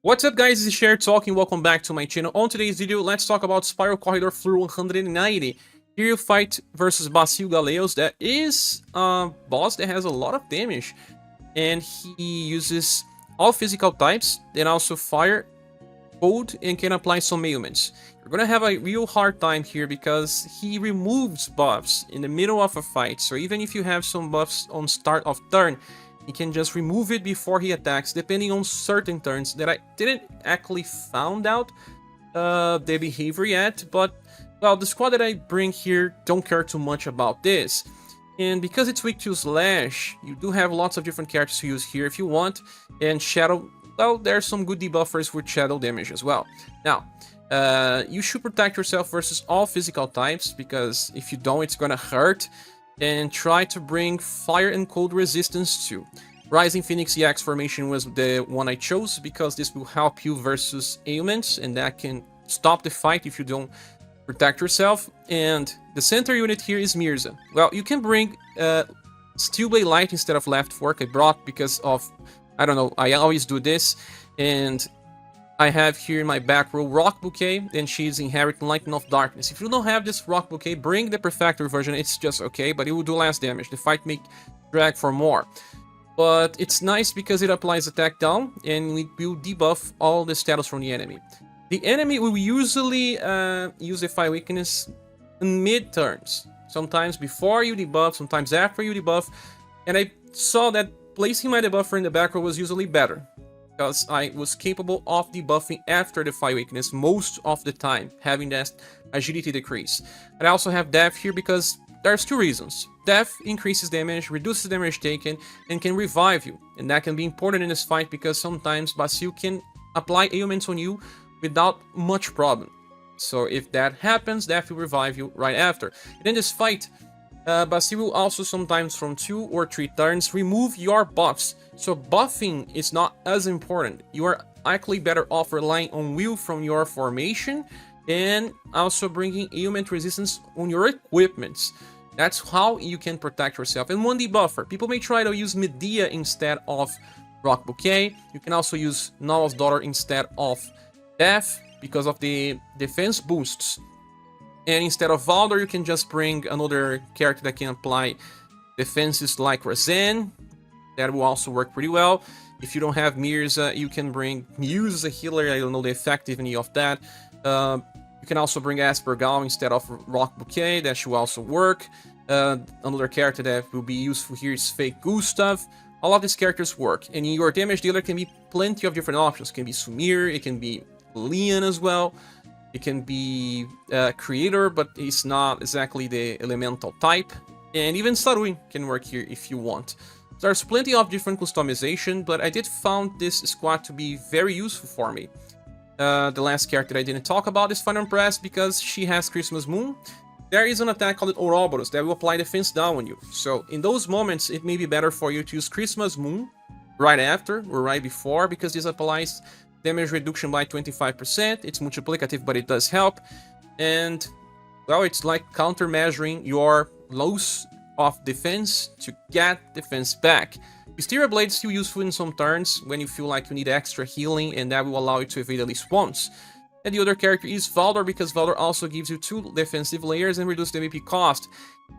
What's up guys, this is Cher talking, welcome back to my channel. On today's video, let's talk about Spiral Corridor Floor 190. Here you fight versus Basil Galeos. That is a boss that has a lot of damage. And he uses all physical types, then also fire, cold, and can apply some ailments. You're gonna have a real hard time here because he removes buffs in the middle of a fight. So even if you have some buffs on start of turn, he can just remove it before he attacks, depending on certain turns that I didn't actually found out the behavior yet, but well, the squad that I bring here don't care too much about this. And because it's weak to Slash, you do have lots of different characters to use here if you want, and Shadow, well, there's some good debuffers with Shadow damage as well. Now, you should protect yourself versus all physical types, because if you don't, it's gonna hurt. And try to bring fire and cold resistance too. Rising Phoenix EX formation was the one I chose because this will help you versus ailments, and that can stop the fight if you don't protect yourself. And the center unit here is Mirsa. Well, you can bring Steel Blade Light instead of Left Fork. I brought because of, I don't know, I always do this. And I have here in my back row Rock Bouquet, and she's inheriting Lightning of Darkness. If you don't have this Rock Bouquet, bring the Perfector version, it's just okay, but it will do less damage. The fight may drag for more. But it's nice because it applies attack down, and it will debuff all the status from the enemy. The enemy will usually use the Fire Weakness in mid-turns. Sometimes before you debuff, sometimes after you debuff. And I saw that placing my debuffer in the back row was usually better, because I was capable of debuffing after the Fire Weakness most of the time, having that agility decrease. And I also have Death here because there's two reasons. Death increases damage, reduces damage taken, and can revive you. And that can be important in this fight because sometimes Basil can apply ailments on you without much problem. So if that happens, Death will revive you right after. And in this fight, Basil will also sometimes from 2 or 3 turns remove your buffs. So buffing is not as important. You are actually better off relying on will from your formation and also bringing ailment resistance on your equipments. That's how you can protect yourself. And one debuffer. People may try to use Medea instead of Rock Bouquet. You can also use Null's Daughter instead of Death because of the defense boosts. And instead of Valdor, you can just bring another character that can apply defenses like Razan. That will also work pretty well. If you don't have Mirsa, you can bring Muse as a healer. I don't know the effectiveness of that. You can also bring Aspergal instead of Rock Bouquet. That should also work. Another character that will be useful here is Fake Gustav. All of these characters work. And in your damage dealer can be plenty of different options. It can be Sumir, it can be Leon as well. It can be Creator, but it's not exactly the elemental type. And even Sarui can work here if you want. There's plenty of different customization, but I did found this squad to be very useful for me. The last character I didn't talk about is Final Empress because she has Christmas Moon. There is an attack called Ouroboros that will apply defense down on you. So in those moments, it may be better for you to use Christmas Moon right after or right before, because this applies damage reduction by 25%. It's multiplicative, but it does help. And, well, it's like counter-measuring your loss of defense to get defense back. Wisteria Blade is still useful in some turns when you feel like you need extra healing, and that will allow you to evade at least once. And the other character is Valdor, because Valdor also gives you 2 defensive layers and reduces the MP cost.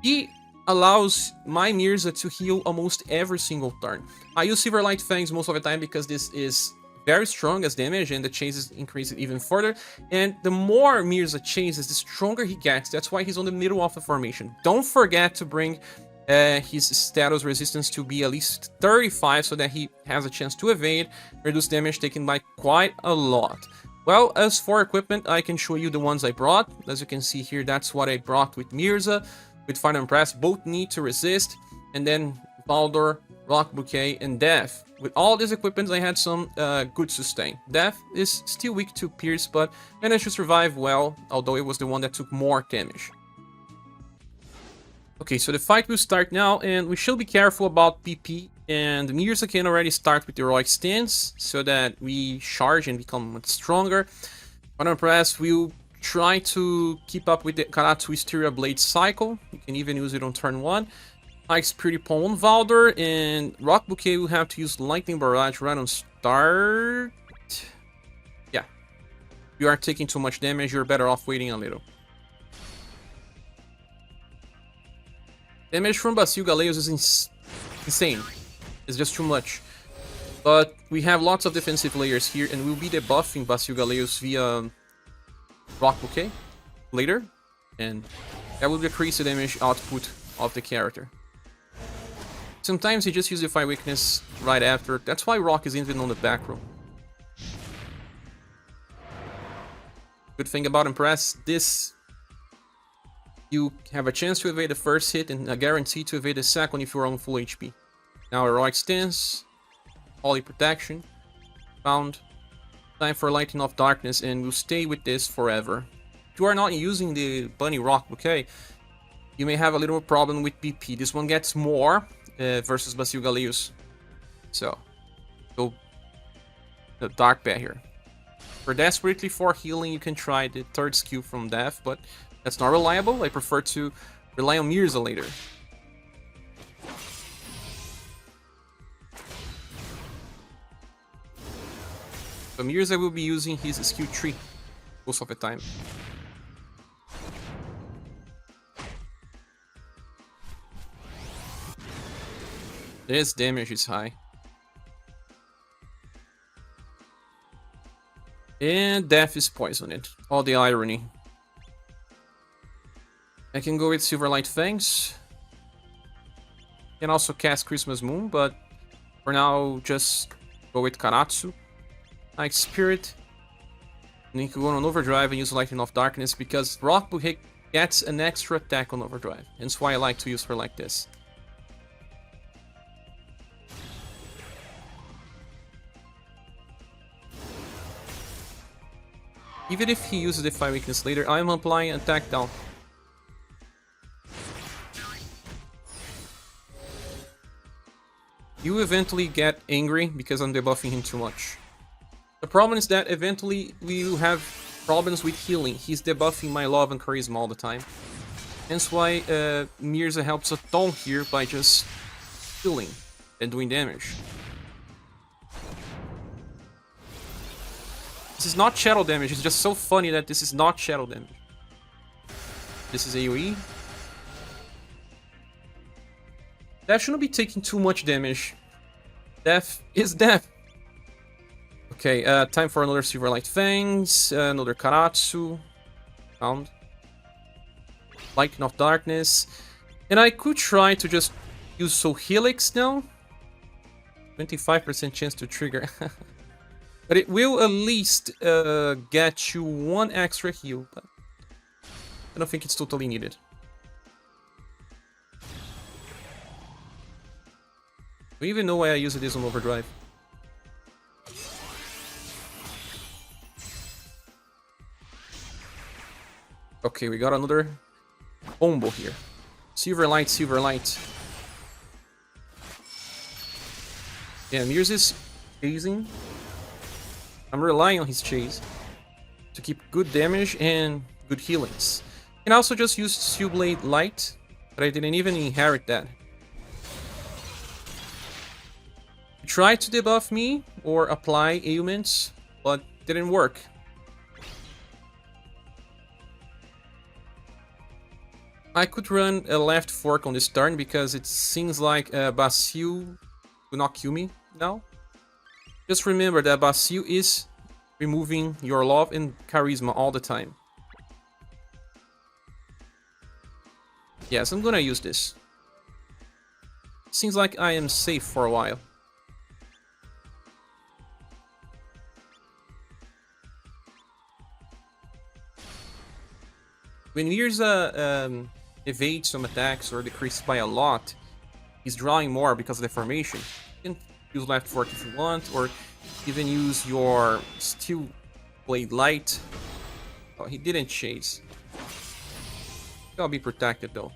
He allows my Mirsa to heal almost every single turn. I use Silverlight Fangs most of the time because this is very strong as damage, and the chases increase it even further. And the more Mirsa chases, the stronger he gets. That's why he's on the middle of the formation. Don't forget to bring his status resistance to be at least 35 so that he has a chance to evade, reduce damage taken by quite a lot. Well, as for equipment, I can show you the ones I brought. As you can see here, that's what I brought with Mirsa. With Final Empress, both need to resist. And then Valdor, Rock Bouquet, and Death. With all these equipments, I had some good sustain. Death is still weak to Pierce, but managed to survive well, although it was the one that took more damage. Okay, so the fight will start now, and we should be careful about PP. And Mirsa can already start with the heroic stance, so that we charge and become much stronger. Final Empress will try to keep up with the Karatsu Wisteria Blade cycle. You can even use it on turn 1. Ice Pretty Pawn Valdor, and Rock Bouquet will have to use Lightning Barrage right on start. you are taking too much damage, you're better off waiting a little. Damage from Basil Galeos is insane. It's just too much. But we have lots of defensive layers here, and we'll be debuffing Basil Galeos via Rock Bouquet later, and that will decrease the damage output of the character. Sometimes you just use Defy Weakness right after. That's why Rock is even on the back row. Good thing about Empress, this... you have a chance to evade the first hit and a guarantee to evade the second if you are on full HP. Now Heroic Stance, Holy Protection, found. Time for Lightning of Darkness, and we'll stay with this forever. If you are not using the Bunny Rock Bouquet, you may have a little problem with BP. This one gets more versus Basil Galeos. So, go the Dark Bet here. For desperately for healing, you can try the third skill from Death, but that's not reliable. I prefer to rely on Mirsa later. So Mirsa will be using his skill tree most of the time. This damage is high. And Death is poisoned. All the irony. I can go with Silverlight Fangs. Can also cast Christmas Moon, but for now, just go with Karatsu. Night Spirit. And you can go on Overdrive and use Lightning of Darkness because Rock Bouquet gets an extra attack on Overdrive. That's why I like to use her like this. Even if he uses Defy Weakness later, I am applying attack down. You eventually get angry because I'm debuffing him too much. The problem is that eventually we will have problems with healing. He's debuffing my love and charisma all the time. Hence why Mirsa helps a ton here by just healing and doing damage. This is not shadow damage, it's just so funny that this is not shadow damage. This is AoE. That shouldn't be taking too much damage. Death is death. Okay, time for another Silverlight Fangs, another Karatsu. Found. Lightning of Darkness. And I could try to just use Soul Helix now. 25% chance to trigger. But it will at least get you one extra heal. But I don't think it's totally needed. Do you even know why I use this on Overdrive? Okay, we got another combo here. Silverlight, Silverlight. Yeah, Mirsa is chasing. I'm relying on his chase to keep good damage and good healings. And also just use Steelblade Light, but I didn't even inherit that. He tried to debuff me or apply ailments, but didn't work. I could run a left fork on this turn because it seems like Basil will not kill me now. Just remember that Basil is removing your love and charisma all the time. Yes, I'm gonna use this. Seems like I am safe for a while. When Mirsa evades some attacks or decreases by a lot, he's drawing more because of the formation. You can use left fork if you want, or even use your Steel Blade Light. Oh, he didn't chase. Gotta be protected though.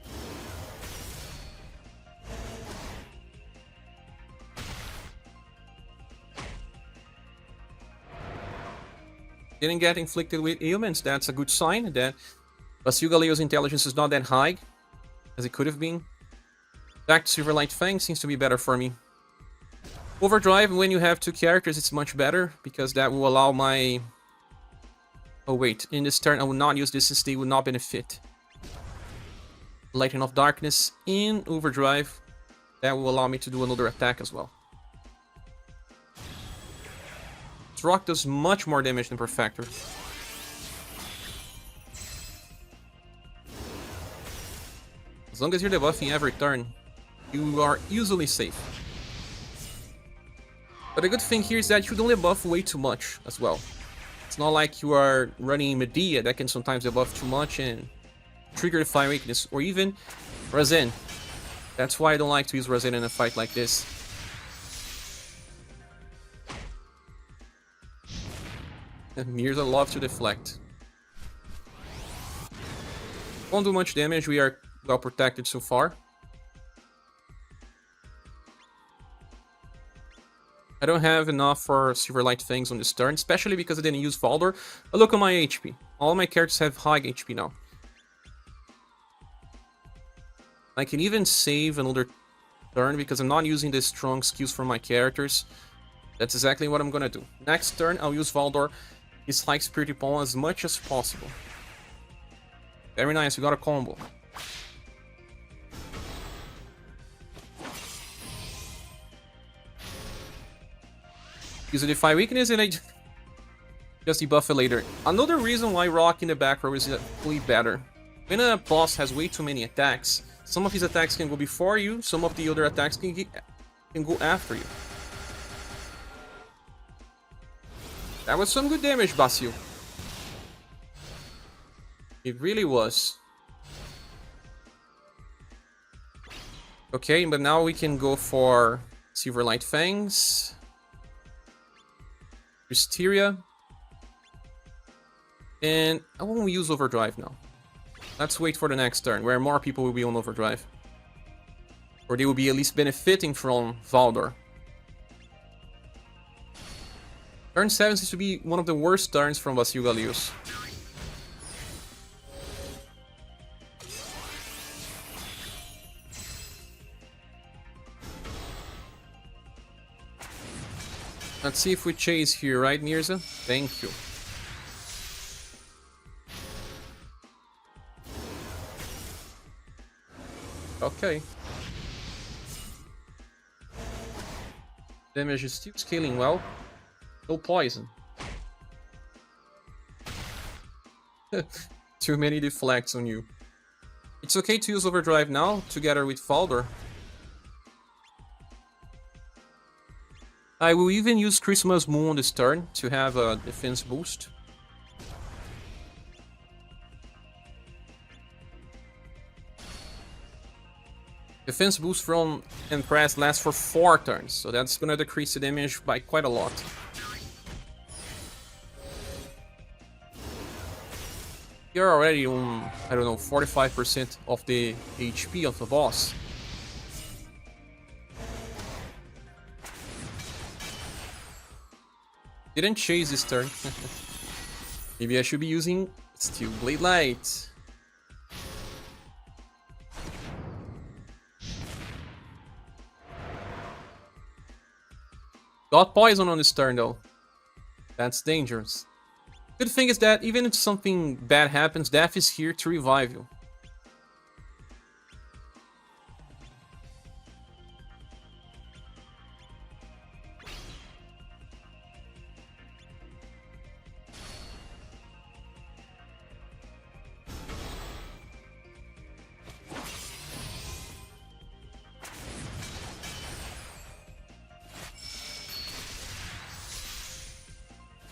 Didn't get inflicted with ailments. That's a good sign that Basil Galeos' intelligence is not that high as it could have been. Back to Silverlight Fang seems to be better for me. Overdrive, when you have two characters, it's much better because that will allow my Oh wait, in this turn I will not use this since they will not benefit. Lightning of Darkness in Overdrive. That will allow me to do another attack as well. This rock does much more damage than Perfector. As long as you're debuffing every turn, you are usually safe. But the good thing here is that you don't debuff way too much as well. It's not like you are running Medea that can sometimes debuff too much and trigger the Fire Weakness, or even Razen. That's why I don't like to use Razen in a fight like this. Mirsa loves to deflect. Won't do much damage, we are well protected so far. I don't have enough for Silverlight Fangs on this turn, especially because I didn't use Valdor. But look at my HP. All my characters have high HP now. I can even save another turn because I'm not using the strong skills for my characters. That's exactly what I'm gonna do. Next turn, I'll use Valdor, his high Spirit Palm as much as possible. Very nice, we got a combo. Use a Defy Weakness and I just debuff it later. Another reason why Rock in the back row is way better. When a boss has way too many attacks, some of his attacks can go before you, some of the other attacks can go after you. That was some good damage, Basil. It really was. Okay, but now we can go for Silverlight Fangs. Mysteria. And I won't use Overdrive now. Let's wait for the next turn, where more people will be on Overdrive. Or they will be at least benefiting from Valdor. Turn 7 seems to be one of the worst turns from Basil Galeos. Let's see if we chase here, right, Mirsa? Thank you. Okay. Damage is still scaling well. No poison. Too many deflects on you. It's okay to use Overdrive now, together with Valdor. I will even use Christmas Moon on this turn to have a defense boost. Defense boost from Empress lasts for 4 turns, so that's gonna decrease the damage by quite a lot. You're already on, I don't know, 45% of the HP of the boss. Didn't chase this turn. Maybe I should be using Steel Blade Light. Got poison on this turn though. That's dangerous. Good thing is that even if something bad happens, Death is here to revive you.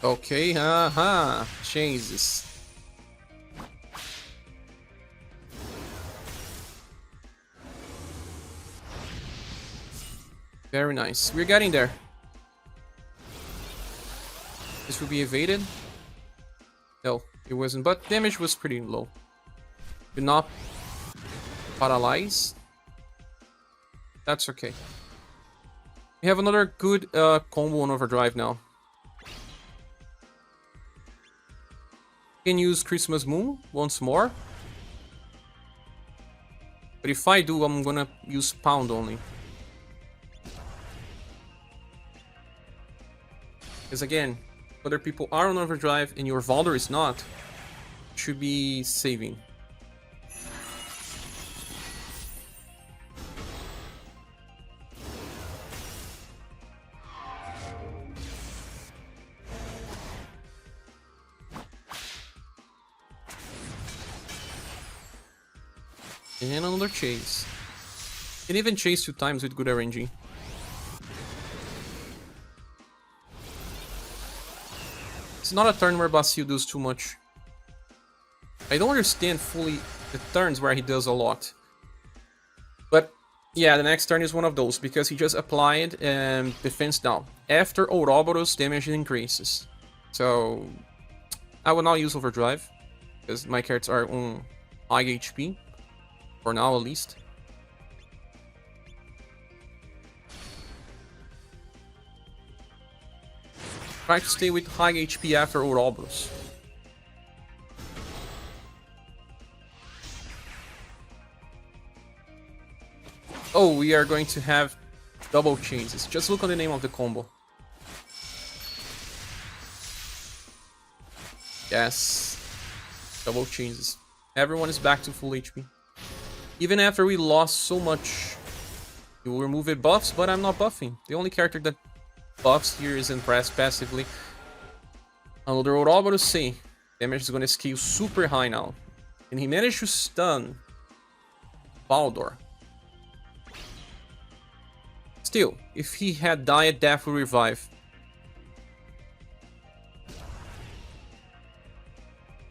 Okay, haha, Jesus. Very nice. We're getting there. This will be evaded. No, it wasn't, but damage was pretty low. Did not paralyze. That's okay. We have another good combo on Overdrive now. Can use Christmas Moon once more. But if I do, I'm gonna use Pound only. Because again, other people are on overdrive and your Valdor is not, you should be saving. And another chase. Can even chase 2 times with good RNG. It's not a turn where Basil does too much. I don't understand fully the turns where he does a lot. But yeah, the next turn is one of those, because he just applied defense down. After Ouroboros, damage increases. So I will not use overdrive, because my cards are on high HP. For now, at least. Try to stay with high HP after Ouroboros. Oh, we are going to have double chases. Just look on the name of the combo. Yes. Double chases. Everyone is back to full HP. Even after we lost so much, you will remove it buffs, but I'm not buffing. The only character that buffs here is Empress passively. Another Ouroboros, see, damage is going to scale super high now. And he managed to stun Valdor. Still, if he had died, Death will revive.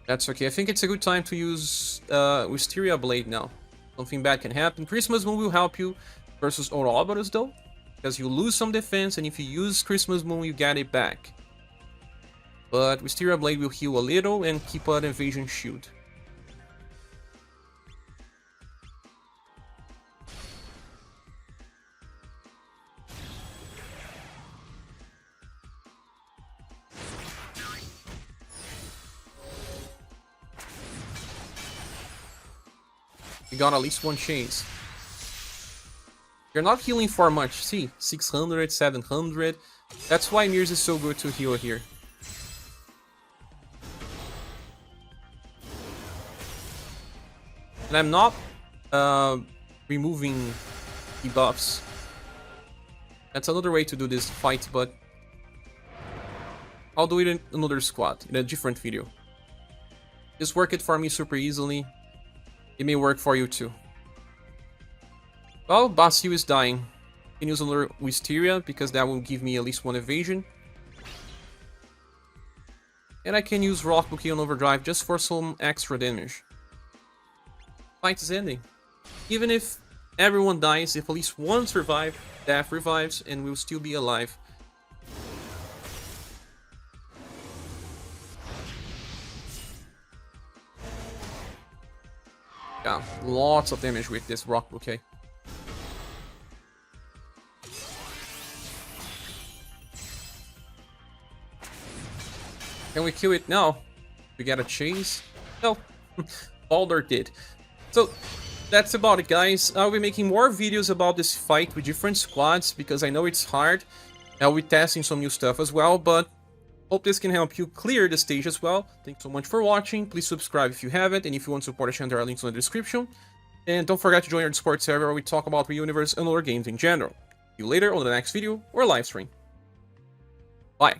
That's okay. I think it's a good time to use Wisteria Blade now. Something bad can happen. Christmas Moon will help you versus Ouroboros though, because you lose some defense, and if you use Christmas Moon, you get it back. But Wisteria Blade will heal a little and keep an evasion shield. We got at least one chase. You're not healing for much. See, 600, 700. That's why Mirsa is so good to heal here. And I'm not removing debuffs. That's another way to do this fight, but I'll do it in another squad, in a different video. Just work it for me super easily. It may work for you too. Well, Basil is dying. I can use another Wisteria, because that will give me at least one evasion. And I can use Rock Bouquet on overdrive just for some extra damage. Fight is ending. Even if everyone dies, if at least one survives, Death revives and will still be alive. Yeah, lots of damage with this Rock Bouquet. Can we kill it now? We get a chase? No, Valdor did. So that's about it, guys. I'll be making more videos about this fight with different squads, because I know it's hard. I'll be testing some new stuff as well, but hope this can help you clear the stage as well. Thanks so much for watching. Please subscribe if you haven't, and if you want to support the channel, there are links in the description. And don't forget to join our Discord server where we talk about the universe and other games in general. See you later on the next video or live stream. Bye.